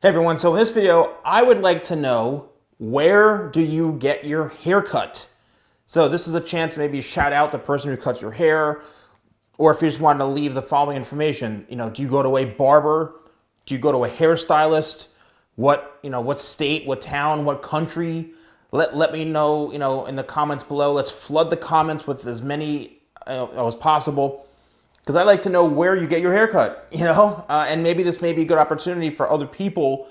Hey everyone, so in this video, I would like to know, where do you get your haircut? So this is a chance to maybe shout out the person who cuts your hair, or if you just wanted to leave the following information, do you go to a barber? Do you go to a hairstylist? What state, what town, what country? Let me know, in the comments below. Let's flood the comments with as many as possible, because I like to know where you get your haircut, and maybe this may be a good opportunity for other people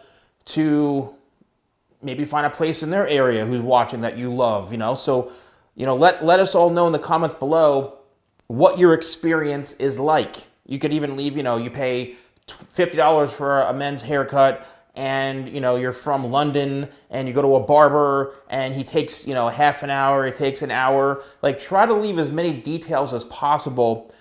to maybe find a place in their area who's watching that you love, So, let us all know in the comments below what your experience is like. You could even leave, you pay $50 for a men's haircut, and you're from London and you go to a barber and he takes half an hour, it takes an hour. Like, try to leave as many details as possible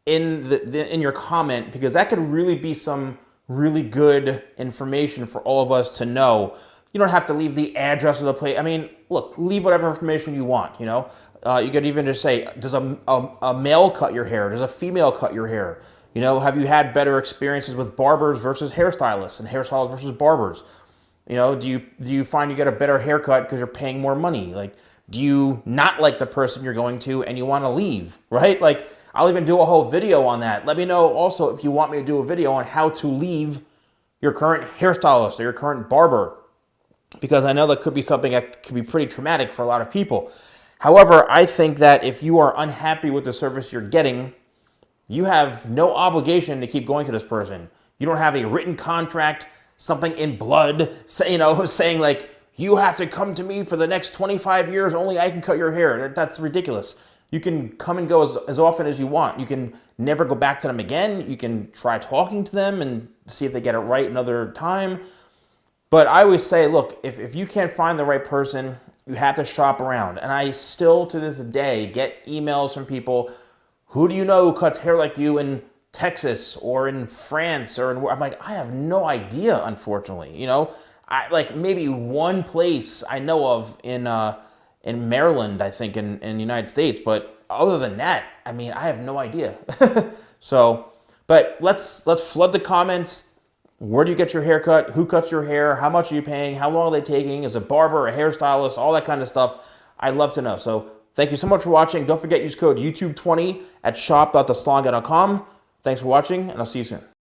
in your comment, because that could really be some really good information for all of us to know. You don't have to leave the address of the place. I mean, look, leave whatever information you want. You could even just say, does a male cut your hair? Does a female cut your hair? Have you had better experiences with barbers versus hairstylists, and hairstylists versus barbers? Do you find you get a better haircut because you're paying more money? Like, do you not like the person you're going to and you want to leave, right? Like, I'll even do a whole video on that. Let me know also if you want me to do a video on how to leave your current hairstylist or your current barber, because I know that could be something that could be pretty traumatic for a lot of people. However, I think that if you are unhappy with the service you're getting, you have no obligation to keep going to this person. You don't have a written contract, something in blood, saying like, you have to come to me for the next 25 years, only I can cut your hair. That's ridiculous. You can come and go as often as you want. You can never go back to them again. You can try talking to them and see if they get it right another time. But I always say, look, if you can't find the right person, you have to shop around. And I still, to this day, get emails from people, who do you know who cuts hair like you in Texas or in France or I'm like, I have no idea, unfortunately. I like maybe one place I know of in Maryland, I think, in the United States, but other than that, I mean, I have no idea. So, but let's flood the comments. Where do you get your haircut? Who cuts your hair? How much are you paying? How long are they taking? Is a barber, a hairstylist, all that kind of stuff? I'd love to know. So thank you so much for watching. Don't forget, use code YouTube20 at shop.thesalonguy.com. Thanks for watching, and I'll see you soon.